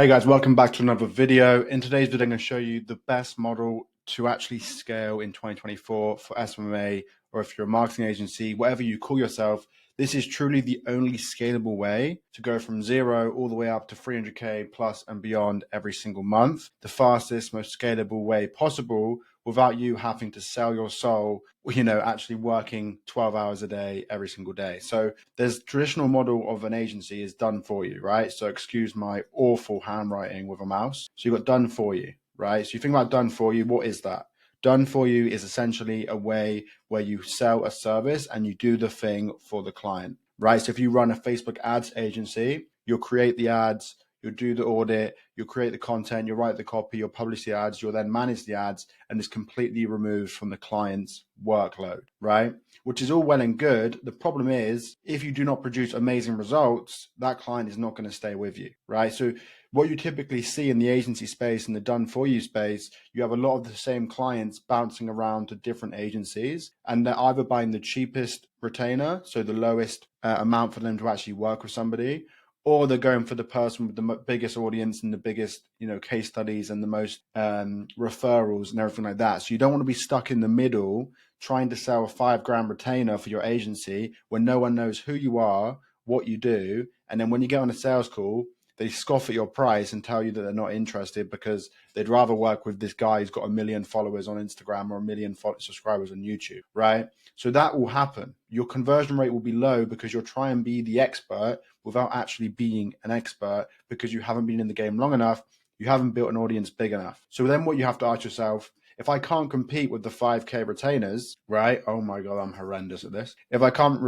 Hey guys, welcome back to another video. In today's video, I'm going to show you the best model to actually scale in 2024 for SMMA, or if you're a marketing agency, whatever you call yourself. This is truly the only scalable way to go from zero all the way up to 300K plus and beyond every single month. The fastest, most scalable way possible without you having to sell your soul, actually working 12 hours a day every single day. So there's traditional model of an agency is done for you, right? So excuse my awful handwriting with a mouse. So you've got done for you, right? So you think about done for you, what is that? Done for you is essentially a way where you sell a service and you do the thing for the client, right? So if you run a Facebook ads agency, you'll create the ads, you'll do the audit, you'll create the content, you'll write the copy, you'll publish the ads, you'll then manage the ads, and it's completely removed from the client's workload, right? Which is all well and good. The problem is, if you do not produce amazing results, that client is not going to stay with you, right? So what you typically see in the agency space and the done for you space, you have a lot of the same clients bouncing around to different agencies, and they're either buying the cheapest retainer, so the lowest amount for them to actually work with somebody, or they're going for the person with the biggest audience and the biggest, case studies and the most referrals and everything like that. So you don't want to be stuck in the middle trying to sell a $5,000 retainer for your agency when no one knows who you are, what you do, and then when you get on a sales call, they scoff at your price and tell you that they're not interested because they'd rather work with this guy who's got 1 million followers on Instagram or 1 million subscribers on YouTube, right? So that will happen. Your conversion rate will be low because you'll try and be the expert without actually being an expert because you haven't been in the game long enough. You haven't built an audience big enough. So then what you have to ask yourself, if I can't compete with the 5K retainers, right? Oh my God, I'm horrendous at this. If I can't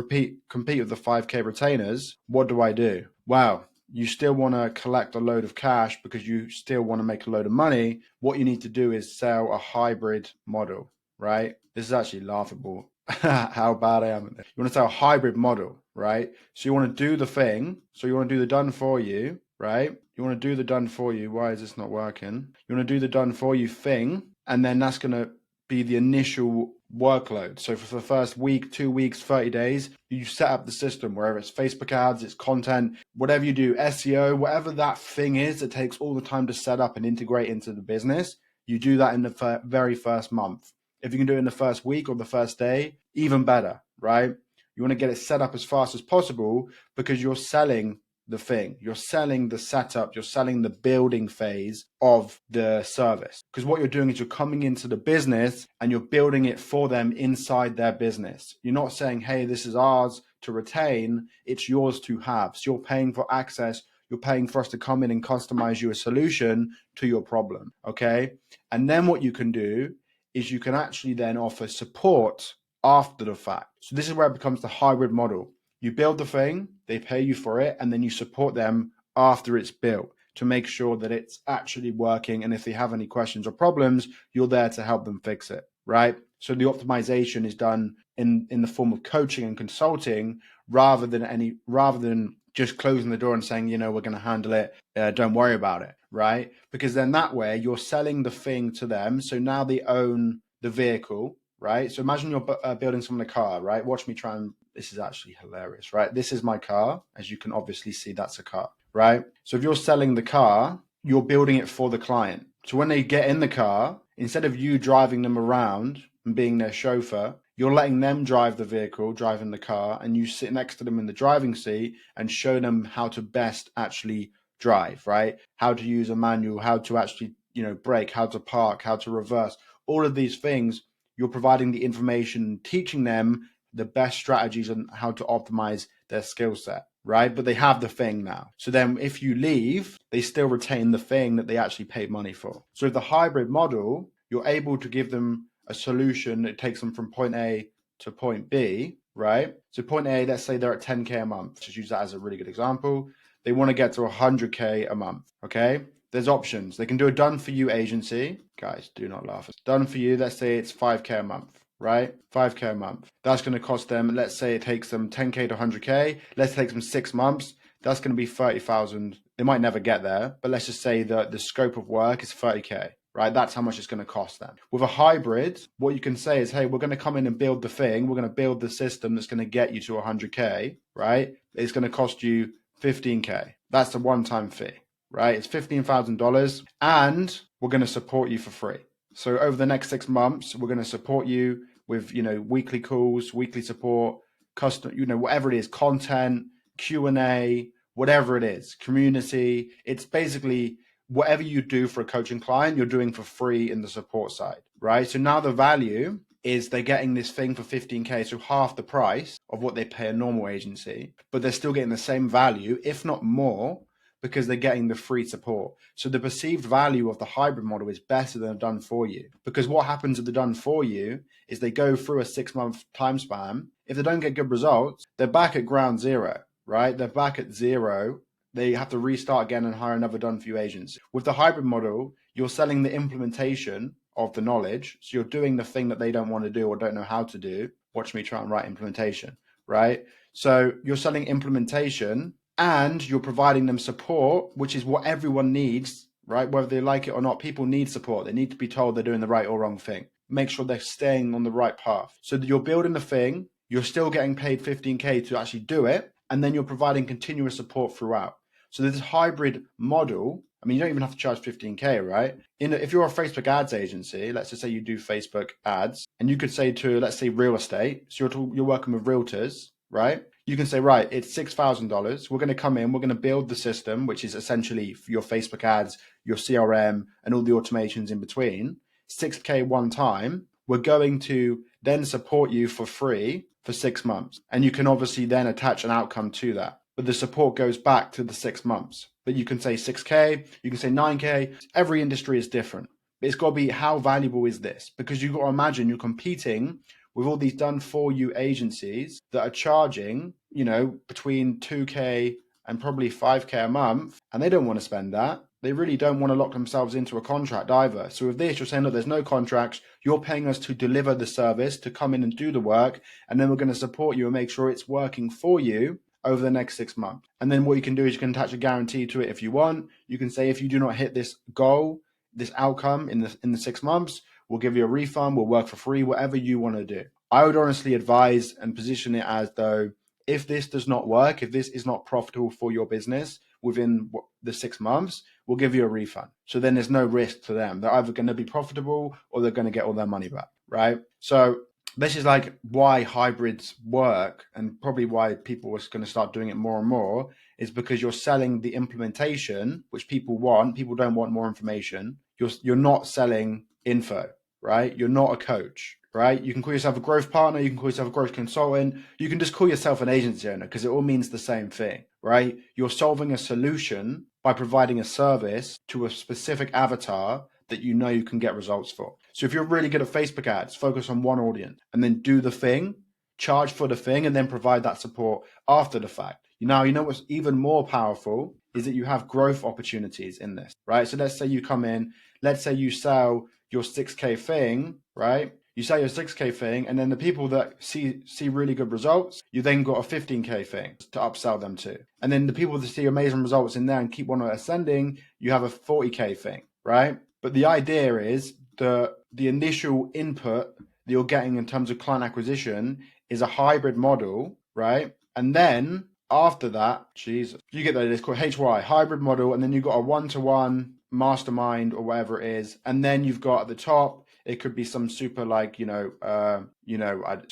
compete with the 5K retainers, what do I do? Wow. You still want to collect a load of cash because you still want to make a load of money. What you need to do is sell a hybrid model, right? This is actually laughable how bad I am at this. You want to sell a hybrid model, right? So you want to do the thing. So you want to do the done for you, right? You want to do the done for you. Why is this not working? You want to do the done for you thing. And then that's going to be the initial workload. So for the first week, 2 weeks, 30 days, you set up the system, wherever it's Facebook ads, it's content, whatever you do, SEO, whatever that thing is that takes all the time to set up and integrate into the business, you do that in the very first month. If you can do it in the first week or the first day, even better, right? You want to get it set up as fast as possible because you're selling the thing, you're selling the setup, you're selling the building phase of the service. Because what you're doing is you're coming into the business and you're building it for them inside their business. You're not saying, hey, this is ours to retain, it's yours to have. So you're paying for access, you're paying for us to come in and customize you a solution to your problem, okay? And then what you can do is you can actually then offer support after the fact. So this is where it becomes the hybrid model. You build the thing, they pay you for it, and then you support them after it's built to make sure that it's actually working. And if they have any questions or problems, you're there to help them fix it, right? So the optimization is done in the form of coaching and consulting rather than just closing the door and saying, we're going to handle it. Don't worry about it, right? Because then that way you're selling the thing to them. So now they own the vehicle, right? So imagine you're building someone a car, right? Watch me try and, this is actually hilarious, right? This is my car. As you can obviously see, that's a car, right? So if you're selling the car, you're building it for the client. So when they get in the car, instead of you driving them around and being their chauffeur, you're letting them drive the vehicle, driving the car, and you sit next to them in the driving seat and show them how to best actually drive, right? How to use a manual, how to actually, brake, how to park, how to reverse, all of these things. You're providing the information, teaching them the best strategies on how to optimize their skill set, right? But they have the thing now. So then if you leave, they still retain the thing that they actually paid money for. So the hybrid model, you're able to give them a solution that takes them from point A to point B, right? So point A, let's say they're at 10K a month. Just use that as a really good example. They want to get to 100K a month, okay? There's options. They can do a done for you agency. Guys, do not laugh. Done for you, let's say it's 5K a month, right? 5K a month. That's going to cost them, let's say it takes them 10K to 100K. Let's take them 6 months. That's going to be 30,000. They might never get there, but let's just say that the scope of work is 30K, right? That's how much it's going to cost them. With a hybrid, what you can say is, hey, we're going to come in and build the thing. We're going to build the system that's going to get you to 100K, right? It's going to cost you 15K. That's the one-time fee, right? It's $15,000 and we're going to support you for free. So over the next 6 months, we're going to support you with, weekly calls, weekly support, custom, whatever it is, content, Q&A, whatever it is, community. It's basically whatever you do for a coaching client, you're doing for free in the support side, right? So now the value is they're getting this thing for 15K, so half the price of what they pay a normal agency, but they're still getting the same value, if not more, because they're getting the free support. So the perceived value of the hybrid model is better than a done for you, because what happens with the done for you is they go through a 6-month time span. If they don't get good results, they're back at ground zero, right? They're back at zero. They have to restart again and hire another done for you agency. With the hybrid model, you're selling the implementation of the knowledge. So you're doing the thing that they don't want to do or don't know how to do. Watch me try and write implementation, right? So you're selling implementation and you're providing them support, which is what everyone needs, right? Whether they like it or not, people need support. They need to be told they're doing the right or wrong thing. Make sure they're staying on the right path. So that you're building the thing, you're still getting paid 15K to actually do it, and then you're providing continuous support throughout. So this hybrid model, I mean, you don't even have to charge 15K, right? If you're a Facebook ads agency, let's just say you do Facebook ads, and you could say to, let's say, real estate, so you're working with realtors, right? You can say, right, it's $6,000. We're going to come in, we're going to build the system, which is essentially your Facebook ads, your CRM, and all the automations in between. 6K one time. We're going to then support you for free for 6 months. And you can obviously then attach an outcome to that. But the support goes back to the 6 months. But you can say 6K, you can say 9K. Every industry is different. But it's got to be, how valuable is this? Because you've got to imagine you're competing with all these done for you agencies that are charging, between 2K and probably 5K a month. And they don't want to spend that. They really don't want to lock themselves into a contract either. So with this, you're saying, look, there's no contracts. You're paying us to deliver the service, to come in and do the work. And then we're going to support you and make sure it's working for you over the next 6 months. And then what you can do is you can attach a guarantee to it if you want. You can say, if you do not hit this goal, this outcome in the 6 months, we'll give you a refund, we'll work for free, whatever you want to do. I would honestly advise and position it as though, if this does not work, if this is not profitable for your business within the 6 months, we'll give you a refund. So then there's no risk to them. They're either going to be profitable or they're going to get all their money back, right? So this is like why hybrids work, and probably why people are going to start doing it more and more, is because you're selling the implementation, which people want. People don't want more information. You're not selling info, right? You're not a coach, right? You can call yourself a growth partner. You can call yourself a growth consultant. You can just call yourself an agency owner, because it all means the same thing, right? You're solving a solution by providing a service to a specific avatar that you know you can get results for. So if you're really good at Facebook ads, focus on one audience and then do the thing, charge for the thing, and then provide that support after the fact. You know what's even more powerful is that you have growth opportunities in this, right? So let's say you come in, let's say you sell your 6K thing, right? You sell your 6K thing, and then the people that see really good results, you then got a 15K thing to upsell them to. And then the people that see amazing results in there and keep on ascending, you have a 40K thing, right? But the idea is the initial input that you're getting in terms of client acquisition is a hybrid model, right? And then after that, Jesus, you get that, it's called HY, hybrid model, and then you've got a one-to-one mastermind or whatever it is. And then you've got at the top, it could be some super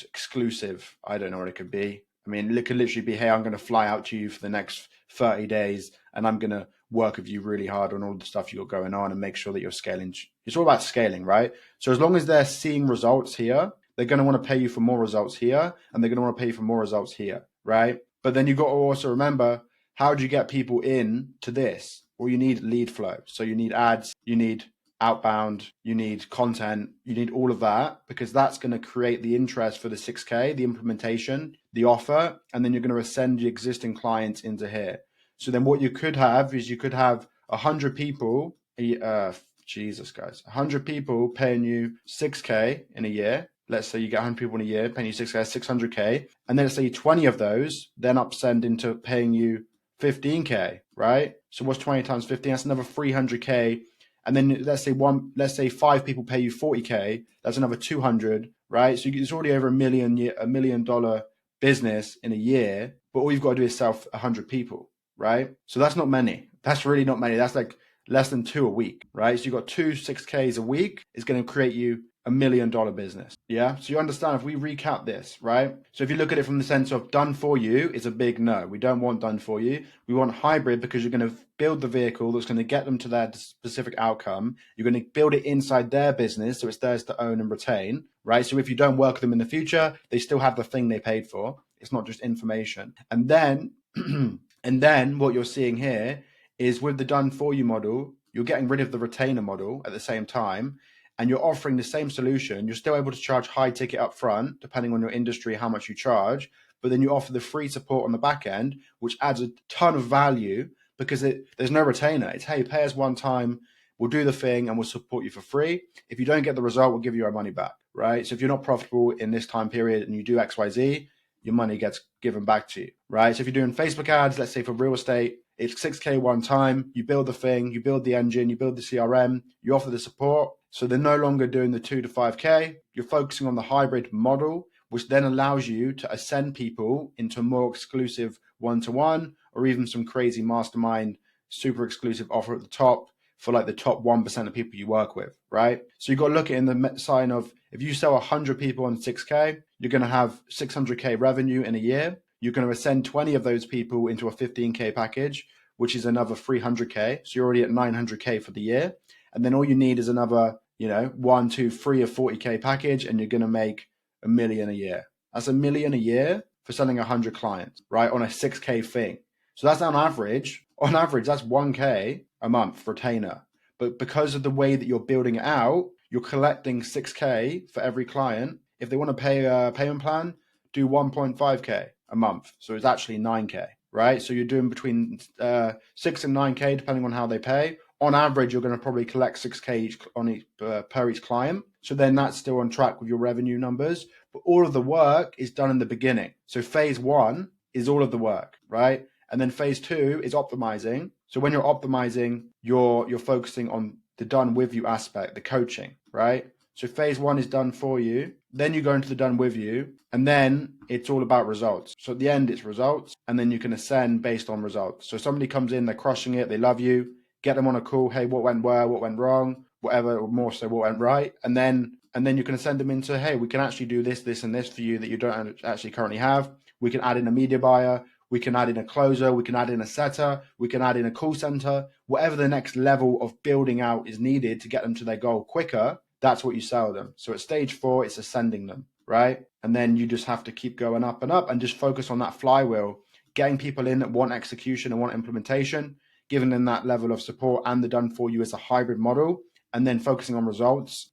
exclusive. I don't know what it could be. I mean, it could literally be, hey, I'm going to fly out to you for the next 30 days and I'm going to work with you really hard on all the stuff you've got going on and make sure that you're scaling. It's all about scaling, right? So as long as they're seeing results here, they're going to want to pay you for more results here, and they're going to want to pay you for more results here, right? But then you've got to also remember, how do you get people in to this? Well, you need lead flow. So you need ads, you need outbound, you need content, you need all of that, because that's going to create the interest for the 6K, the implementation, the offer, and then you're going to send your existing clients into here. So then what you could have is you could have 100 people, 100 people paying you 6K in a year. Let's say you get 100 people in a year paying you 6K, 600K. And then let's say 20 of those then upsend into paying you 15K, right? So what's 20 times 15? That's another 300K. And then let's say 5 people pay you 40K. That's another 200, right? So it's already over $1 million business in a year, but all you've got to do is sell 100 people, right? So that's not many. That's really not many. That's like less than 2 a week, right? So you've got 6Ks a week is going to create you $1 million business. Yeah. So you understand if we recap this, right? So if you look at it from the sense of done for you is a big no. We don't want done for you. We want hybrid because you're going to build the vehicle that's going to get them to their specific outcome. You're going to build it inside their business. So it's theirs to own and retain, right? So if you don't work with them in the future, they still have the thing they paid for. It's not just information. And then, and then what you're seeing here is with the done for you model, you're getting rid of the retainer model at the same time, and you're offering the same solution. You're still able to charge high ticket up front, depending on your industry, how much you charge, but then you offer the free support on the back end, which adds a ton of value because there's no retainer. It's, hey, pay us one time, we'll do the thing and we'll support you for free. If you don't get the result, we'll give you our money back, right? So if you're not profitable in this time period and you do XYZ, your money gets given back to you, right? So if you're doing Facebook ads, let's say for real estate, it's 6K one time, you build the thing, you build the engine, you build the CRM, you offer the support. So they're no longer doing the 2 to 5K. You're focusing on the hybrid model, which then allows you to ascend people into a more exclusive one-to-one or even some crazy mastermind, super exclusive offer at the top for like the top 1% of people you work with, right? So you've got to look at it in the sign of, if you sell 100 people on 6K, you're going to have 600K revenue in a year. You're going to ascend 20 of those people into a 15K package, which is another 300K. So you're already at 900K for the year. And then all you need is another, 1, 2, 3 or 40K package, and you're going to make $1 million a year. That's $1 million a year for selling 100 clients, right? On a 6K thing. So that's on average, that's 1K a month retainer. But because of the way that you're building it out, you're collecting 6K for every client. If they want to pay a payment plan, do 1.5K a month. So it's actually 9K, right? So you're doing between 6 and 9K, depending on how they pay. On average, you're going to probably collect 6K per each client. So then that's still on track with your revenue numbers. But all of the work is done in the beginning. So phase 1 is all of the work, right? And then phase 2 is optimizing. So when you're optimizing, you're focusing on the done with you aspect, the coaching, right? So phase 1 is done for you. Then you go into the done with you, and then it's all about results. So at the end, it's results, and then you can ascend based on results. So somebody comes in, they're crushing it, they love you, get them on a call. Hey, what went well? What went wrong? Whatever, or more so, what went right? And then you can send them into, hey, we can actually do this, this, and this for you that you don't actually currently have. We can add in a media buyer. We can add in a closer. We can add in a setter. We can add in a call center. Whatever the next level of building out is needed to get them to their goal quicker, that's what you sell them. So at stage 4, it's ascending them, right? And then you just have to keep going up and up and just focus on that flywheel, getting people in that want execution and want implementation, giving them that level of support and the done for you as a hybrid model, and then focusing on results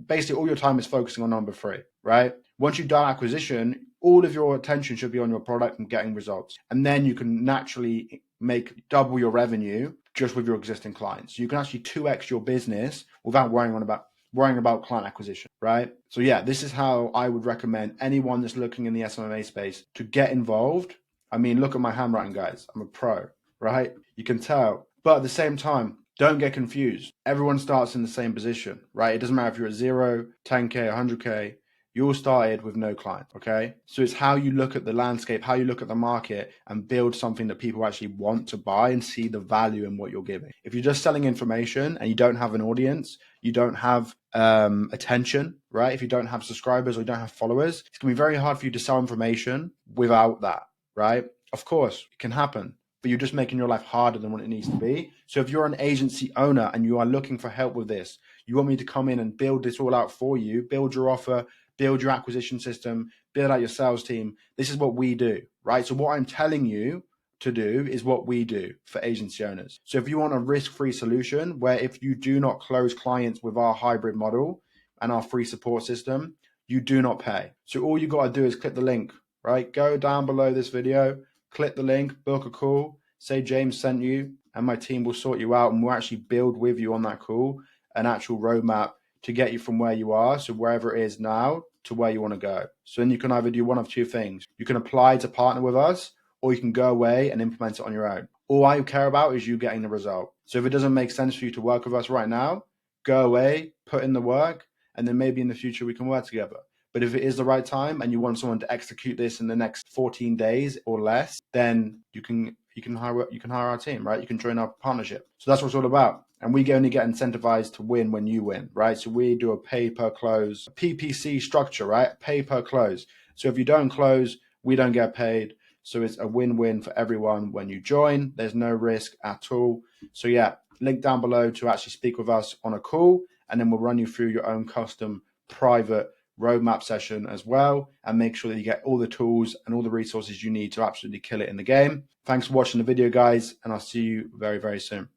basically all your time is focusing on number 3, right? Once you've done acquisition, all of your attention should be on your product and getting results. And then you can naturally make double your revenue just with your existing clients. So you can actually 2x your business without worrying about client acquisition, right? So yeah, this is how I would recommend anyone that's looking in the SMMA space to get involved. I mean, look at my handwriting, guys. I'm a pro, right? You can tell. But at the same time, don't get confused. Everyone starts in the same position, right? It doesn't matter if you're at 0, 10K, 100K. You all started with no client, okay? So it's how you look at the landscape, how you look at the market and build something that people actually want to buy and see the value in what you're giving. If you're just selling information and you don't have an audience, you don't have attention, right? If you don't have subscribers or you don't have followers, it's gonna be very hard for you to sell information without that, right? Of course, it can happen, but you're just making your life harder than what it needs to be. So if you're an agency owner and you are looking for help with this, you want me to come in and build this all out for you, build your offer, build your acquisition system, build out your sales team. This is what we do, right? So what I'm telling you to do is what we do for agency owners. So if you want a risk-free solution where if you do not close clients with our hybrid model and our free support system, you do not pay. So all you got to do is click the link, right? Go down below this video, click the link, book a call, say James sent you, and my team will sort you out and we'll actually build with you on that call an actual roadmap to get you from where you are, so wherever it is now, to where you want to go. So then you can either do one of two things. You can apply to partner with us, or you can go away and implement it on your own. All I care about is you getting the result. So if it doesn't make sense for you to work with us right now, go away, put in the work, and then maybe in the future we can work together. But if it is the right time and you want someone to execute this in the next 14 days or less, then you can you can hire our team, right? You can join our partnership. So that's what it's all about. And we only get incentivized to win when you win, right? So we do a pay per close, a PPC structure, right? Pay per close. So if you don't close, we don't get paid. So it's a win-win for everyone when you join. There's no risk at all. So yeah, link down below to actually speak with us on a call, and then we'll run you through your own custom private roadmap session as well, and make sure that you get all the tools and all the resources you need to absolutely kill it in the game. Thanks for watching the video, guys, and I'll see you very, very soon.